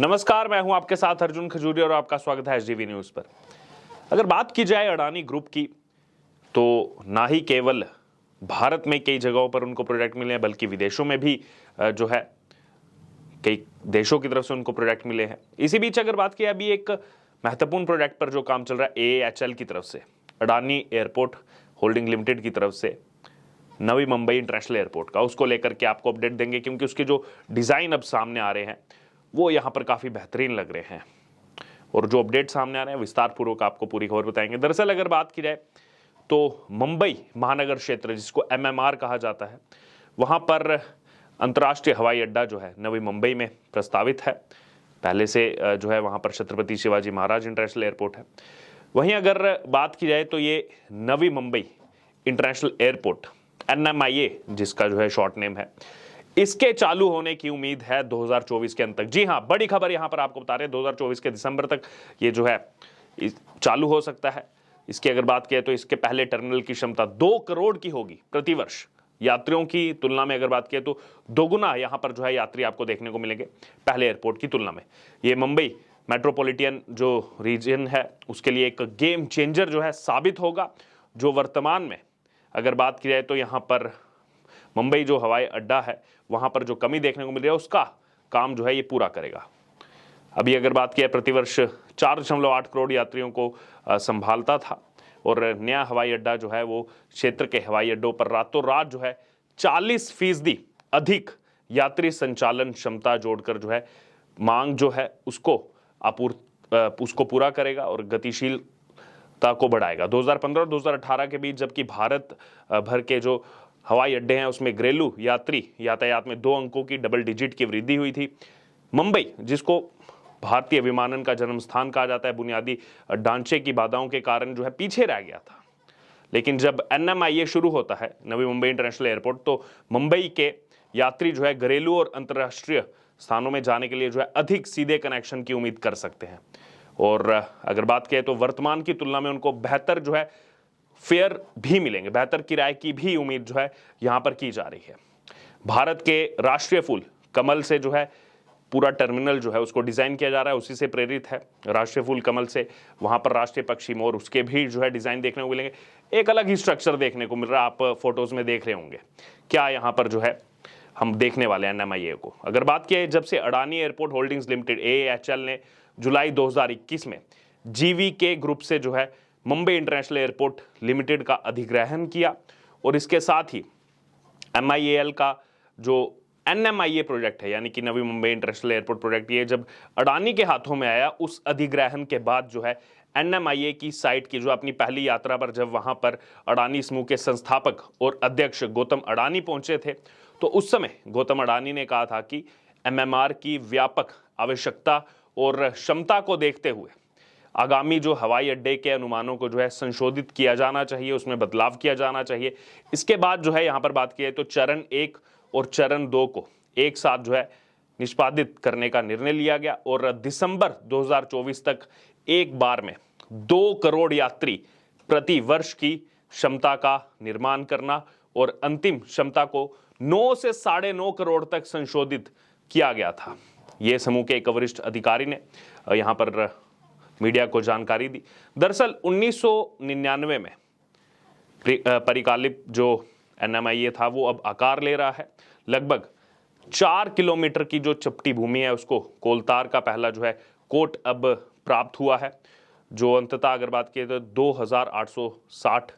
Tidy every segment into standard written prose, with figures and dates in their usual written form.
नमस्कार, मैं हूं आपके साथ अर्जुन खजूरिया और आपका स्वागत है एसडीवी न्यूज पर। अगर बात की जाए अडानी ग्रुप की, तो ना ही केवल भारत में कई जगहों पर उनको प्रोजेक्ट मिले हैं, बल्कि विदेशों में भी जो है कई देशों की तरफ से उनको प्रोजेक्ट मिले हैं। इसी बीच अगर बात की, अभी एक महत्वपूर्ण प्रोजेक्ट पर जो काम चल रहा है AAHL की तरफ से, अडानी एयरपोर्ट होल्डिंग लिमिटेड की तरफ से नवी मुंबई इंटरनेशनल एयरपोर्ट का, उसको लेकर के आपको अपडेट देंगे, क्योंकि उसके जो डिज़ाइन अब सामने आ रहे हैं वो यहाँ पर काफ़ी बेहतरीन लग रहे हैं और जो अपडेट सामने आ रहे हैं विस्तार पूर्वक आपको पूरी खबर बताएंगे। दरअसल अगर बात की जाए तो मुंबई महानगर क्षेत्र, जिसको MMR कहा जाता है, वहाँ पर अंतर्राष्ट्रीय हवाई अड्डा जो है नवी मुंबई में प्रस्तावित है। पहले से जो है वहाँ पर छत्रपति शिवाजी महाराज इंटरनेशनल एयरपोर्ट है। वहीं अगर बात की जाए तो ये Navi Mumbai international airport NMIA, जिसका जो है शॉर्ट नेम है, इसके चालू होने की उम्मीद है 2024 के अंत तक। जी हाँ, बड़ी खबर यहां पर आपको बता रहे हैं, 2024 के दिसंबर तक ये जो है चालू हो सकता है। इसकी अगर बात करें तो इसके पहले टर्मिनल की क्षमता 2 करोड़ की होगी प्रतिवर्ष। यात्रियों की तुलना में अगर बात करें तो दोगुना यहां पर जो है यात्री आपको देखने को मिलेंगे पहले एयरपोर्ट की तुलना में। ये मुंबई मेट्रोपॉलिटन जो रीजन है उसके लिए एक गेम चेंजर जो है साबित होगा, जो वर्तमान में अगर बात की जाए तो यहाँ पर मुंबई जो हवाई अड्डा है वहाँ पर जो कमी देखने को मिल रही है उसका काम जो है ये पूरा करेगा। अभी अगर बात की प्रतिवर्ष 4.8 करोड़ यात्रियों को संभालता था और नया हवाई अड्डा जो है वो क्षेत्र के हवाई अड्डों पर रातों रात जो है 40% अधिक यात्री संचालन क्षमता जोड़कर जो है मांग जो है उसको पूरा करेगा और गतिशीलता को बढ़ाएगा। 2015 और 2018 के बीच जबकि भारत भर के जो हवाई अड्डे हैं उसमें घरेलू यात्री यातायात में 2 अंकों की डबल डिजिट की वृद्धि हुई थी। मुंबई, जिसको भारतीय विमानन का जन्म स्थान कहा जाता है, बुनियादी ढांचे की बाधाओं के कारण जो है पीछे रह गया था। लेकिन जब NMIA शुरू होता है, नवी मुंबई इंटरनेशनल एयरपोर्ट, तो मुंबई के यात्री जो है घरेलू और अंतर्राष्ट्रीय स्थानों में जाने के लिए जो है अधिक सीधे कनेक्शन की उम्मीद कर सकते हैं। और अगर बात करें तो वर्तमान की तुलना में उनको बेहतर जो है फेयर भी मिलेंगे, बेहतर किराए की भी उम्मीद जो है यहां पर की जा रही है। भारत के राष्ट्रीय फूल कमल से जो है पूरा टर्मिनल जो है उसको डिजाइन किया जा रहा है, उसी से प्रेरित है राष्ट्रीय फूल कमल से। वहां पर राष्ट्रीय पक्षी मोर, उसके भी जो है डिजाइन देखने को मिलेंगे। एक अलग ही स्ट्रक्चर देखने को मिल रहा है, आप फोटोज में देख रहे होंगे क्या यहाँ पर जो है हम देखने वाले हैं NMIA को। अगर बात की जब से Adani airport holdings limited AAHL ने जुलाई 2021 में GVK ग्रुप से जो है मुंबई इंटरनेशनल एयरपोर्ट लिमिटेड का अधिग्रहण किया और इसके साथ ही MIAL का जो NMIA प्रोजेक्ट है, यानी कि Navi Mumbai international airport project, ये जब अडानी के हाथों में आया, उस अधिग्रहण के बाद जो है NMIA की साइट की जो अपनी पहली यात्रा पर जब वहां पर अडानी समूह के संस्थापक और अध्यक्ष गौतम अडानी पहुंचे थे, तो उस समय गौतम अडानी ने कहा था कि MMR की व्यापक आवश्यकता और क्षमता को देखते हुए आगामी जो हवाई अड्डे के अनुमानों को जो है संशोधित किया जाना चाहिए, उसमें बदलाव किया जाना चाहिए। इसके बाद जो है यहाँ पर बात की है तो चरण 1 और चरण 2 को एक साथ जो है निष्पादित करने का निर्णय लिया गया और दिसंबर 2024 तक एक बार में 2 करोड़ यात्री प्रति वर्ष की क्षमता का निर्माण करना और अंतिम क्षमता को 9 से 9.5 करोड़ तक संशोधित किया गया था। ये समूह के एक वरिष्ठ अधिकारी ने यहाँ पर मीडिया को जानकारी दी। दरअसल 1999 में परिकल्पित जो NMIA था वो अब आकार ले रहा है। लगभग 4 किलोमीटर की जो चपटी भूमि है उसको कोलतार का पहला जो है कोट अब प्राप्त हुआ है, जो अंततः अगर बात की तो 2860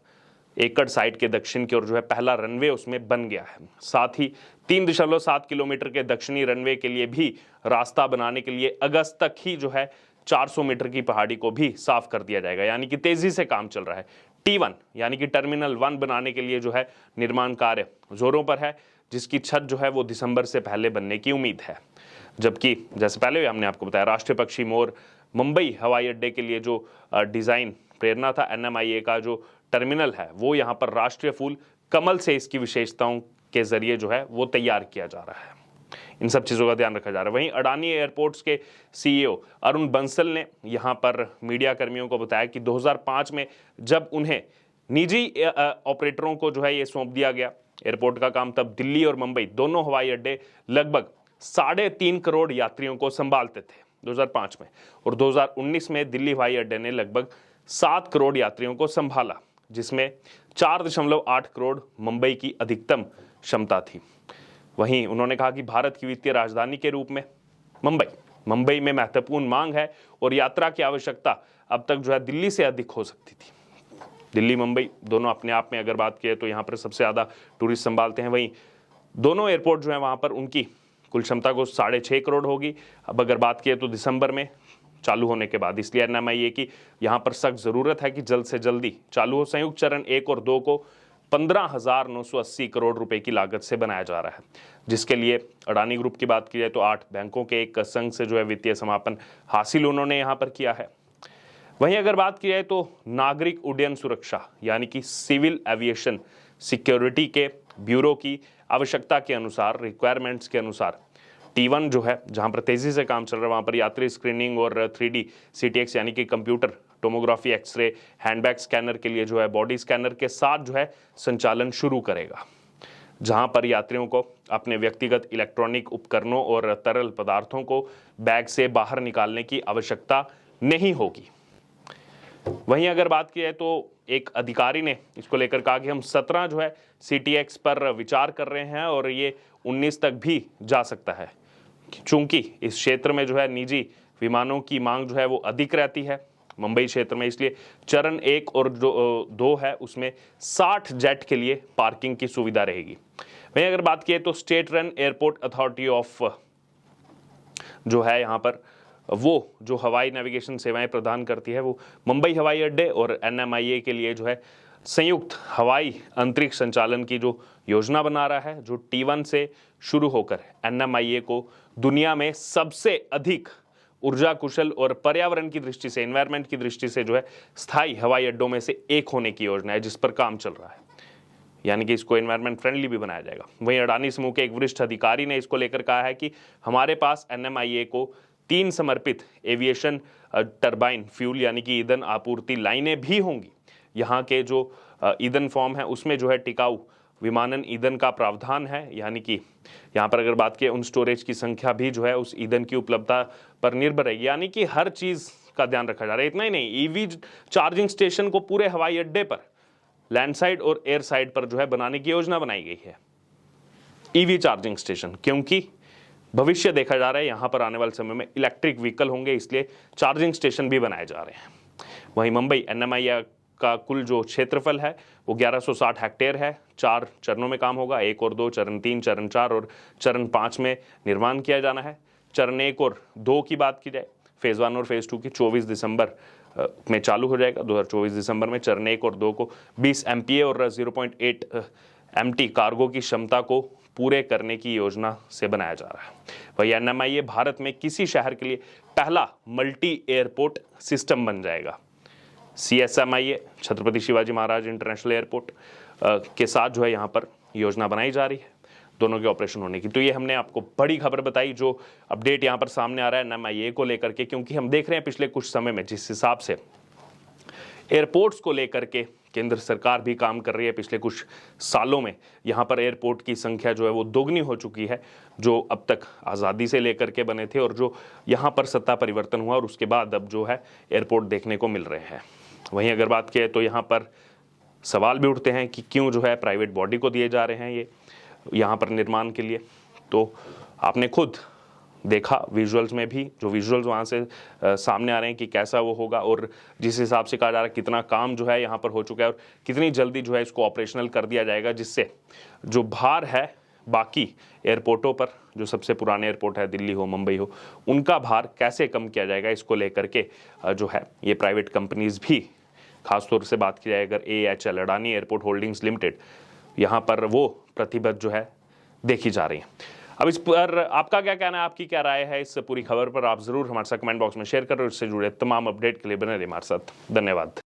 एकड़ साइट के दक्षिण की ओर जो है पहला रनवे उसमें बन गया है। साथ ही 3.7 किलोमीटर के दक्षिणी रनवे के लिए भी रास्ता बनाने के लिए अगस्त तक ही जो है 400 मीटर की पहाड़ी को भी साफ कर दिया जाएगा, यानी कि तेजी से काम चल रहा है। T1 यानी कि टर्मिनल 1 बनाने के लिए जो है निर्माण कार्य जोरों पर है, जिसकी छत जो है वो दिसंबर से पहले बनने की उम्मीद है। जबकि जैसे पहले हमने आपको बताया, राष्ट्रीय पक्षी मोर मुंबई हवाई अड्डे के लिए जो डिजाइन प्रेरणा था, NMIA का जो टर्मिनल है वो यहाँ पर राष्ट्रीय फूल कमल से इसकी विशेषताओं के जरिए जो है वो तैयार किया जा रहा है। इन सब चीज़ों का ध्यान रखा जा रहा है। वहीं अडानी एयरपोर्ट्स के CEO अरुण बंसल ने यहाँ पर मीडिया कर्मियों को बताया कि 2005 में जब उन्हें निजी ऑपरेटरों को जो है ये सौंप दिया गया एयरपोर्ट का काम, तब दिल्ली और मुंबई दोनों हवाई अड्डे लगभग 3.5 करोड़ यात्रियों को संभालते थे। 2005 में, और 2019 में दिल्ली हवाई अड्डे ने लगभग 7 करोड़ यात्रियों को संभाला, जिसमें 4.8 करोड़ मुंबई की अधिकतम क्षमता थी। वहीं उन्होंने कहा कि भारत की वित्तीय राजधानी के रूप में मुंबई में महत्वपूर्ण मांग है और यात्रा की आवश्यकता अब तक जो है दिल्ली से अधिक हो सकती थी। दिल्ली मुंबई दोनों अपने आप में अगर बात किए तो यहाँ पर सबसे ज़्यादा टूरिस्ट संभालते हैं। वहीं दोनों एयरपोर्ट जो है वहाँ पर उनकी कुल क्षमता को 6.5 करोड़ होगी। अब अगर बात किए तो दिसंबर में चालू होने के बाद, इसलिए NMIA की यहाँ पर सख्त ज़रूरत है कि जल्द से जल्दी चालू हो। संयुक्त चरण 1 और 2 को 15,980 करोड़ रुपए की लागत से बनाया जा रहा है, जिसके लिए अडानी ग्रुप की बात की जाए तो 8 बैंकों के एक संघ से जो है वित्तीय समापन हासिल उन्होंने यहाँ पर किया है। वहीं अगर बात की जाए तो नागरिक उड्डयन सुरक्षा यानी कि सिविल एविएशन सिक्योरिटी के ब्यूरो की आवश्यकता के अनुसार, रिक्वायरमेंट्स के अनुसार T1 जो है जहां पर तेजी से काम चल रहा है, वहां पर यात्री स्क्रीनिंग और 3D CTX यानी कि computer tomography, x ray, handbag scanner के लिए जो है बॉडी स्कैनर के साथ जो है संचालन शुरू करेगा, जहां पर यात्रियों को अपने व्यक्तिगत इलेक्ट्रॉनिक उपकरणों और तरल पदार्थों को बैग से बाहर निकालने की आवश्यकता नहीं होगी। वहीं अगर बात की जाए तो एक अधिकारी ने इसको लेकर कहा कि हम 17 जो है CTX पर विचार कर रहे हैं और ये 19 तक भी जा सकता है, चूंकि इस क्षेत्र में जो है निजी विमानों की मांग जो है वो अधिक रहती है मुंबई क्षेत्र में, इसलिए चरण 1 और 2 है उसमें 60 जेट के लिए पार्किंग की सुविधा रहेगी। वहीं अगर बात की तो state run airport authority of जो है यहाँ पर वो जो हवाई नेविगेशन सेवाएं प्रदान करती है वो मुंबई हवाई अड्डे और NMIA के लिए जो है संयुक्त हवाई अंतरिक्ष संचालन की जो योजना बना रहा है, जो T1 से शुरू होकर NMIA को दुनिया में सबसे अधिक ऊर्जा कुशल और पर्यावरण की दृष्टि से, एनवायरनमेंट की दृष्टि से जो है स्थायी हवाई अड्डों में से एक होने की योजना है, जिस पर काम चल रहा है, यानी कि इसको एनवायरनमेंट फ्रेंडली भी बनाया जाएगा। वहीं अडानी समूह के एक वरिष्ठ अधिकारी ने इसको लेकर कहा है कि हमारे पास NMIA को 3 समर्पित एविएशन टरबाइन फ्यूल यानी कि ईंधन आपूर्ति लाइनें भी होंगी। यहाँ के जो ईंधन फॉर्म है उसमें जो है टिकाऊ विमानन ईंधन का प्रावधान है, यानी कि यहाँ पर अगर बात की उन स्टोरेज की संख्या भी जो है उस ईंधन की उपलब्धता पर निर्भर है, यानी कि हर चीज़ का ध्यान रखा जा रहा है। इतना ही नहीं, EV चार्जिंग स्टेशन को पूरे हवाई अड्डे पर लैंड साइड और एयर साइड पर जो है बनाने की योजना बनाई गई है, EV चार्जिंग स्टेशन, क्योंकि भविष्य देखा जा रहा है यहाँ पर आने वाले समय में इलेक्ट्रिक व्हीकल होंगे, इसलिए चार्जिंग स्टेशन भी बनाए जा रहे हैं। वहीं मुंबई NMIA का कुल जो क्षेत्रफल है वो 1160 हेक्टेयर है। 4 चरणों में काम होगा, 1 और 2, चरण 3, चरण 4 और चरण 5 में निर्माण किया जाना है। चरण 1 और 2 की बात की जाए, फेज़ 1 और फेज़ 2 की 24 दिसंबर में चालू हो जाएगा। 2024 दिसंबर में चरण 1 और 2 को 20 MPA और 0.8 MT कार्गो की क्षमता को पूरे करने की योजना से बनाया जा रहा है। वही NMIA भारत में किसी शहर के लिए पहला मल्टी एयरपोर्ट सिस्टम बन जाएगा। CSMIA Chhatrapati Shivaji Maharaj international airport के साथ जो है यहाँ पर योजना बनाई जा रही है दोनों के ऑपरेशन होने की। तो ये हमने आपको बड़ी खबर बताई, जो अपडेट यहाँ पर सामने आ रहा है NMIA को लेकर के, क्योंकि हम देख रहे हैं पिछले कुछ समय में जिस हिसाब से एयरपोर्ट्स को लेकर के केंद्र सरकार भी काम कर रही है, पिछले कुछ सालों में यहाँ पर एयरपोर्ट की संख्या जो है वो दोगुनी हो चुकी है, जो अब तक आज़ादी से लेकर के बने थे और जो यहाँ पर सत्ता परिवर्तन हुआ और उसके बाद अब जो है एयरपोर्ट देखने को मिल रहे हैं। वहीं अगर बात किया तो यहाँ पर सवाल भी उठते हैं कि क्यों जो है प्राइवेट बॉडी को दिए जा रहे हैं ये यहाँ पर निर्माण के लिए। तो आपने खुद देखा विजुअल्स में भी, जो विजुअल्स वहाँ से सामने आ रहे हैं कि कैसा वो होगा, और जिस हिसाब से कहा जा रहा है कितना काम जो है यहाँ पर हो चुका है और कितनी जल्दी जो है इसको ऑपरेशनल कर दिया जाएगा, जिससे जो भार है बाकी एयरपोर्टों पर, जो सबसे पुराने एयरपोर्ट है दिल्ली हो मुंबई हो, उनका भार कैसे कम किया जाएगा, इसको लेकर के जो है ये प्राइवेट कंपनीज भी, खासतौर से बात की जाए अगर AHL Adani airport holdings limited, यहाँ पर वो प्रतिबद्ध जो है देखी जा रही है। अब इस पर आपका क्या कहना है, आपकी क्या राय है इस पूरी खबर पर, आप जरूर हमारे साथ कमेंट बॉक्स में शेयर करें। इससे जुड़े तमाम अपडेट के लिए बने रहिए हमारे साथ। धन्यवाद।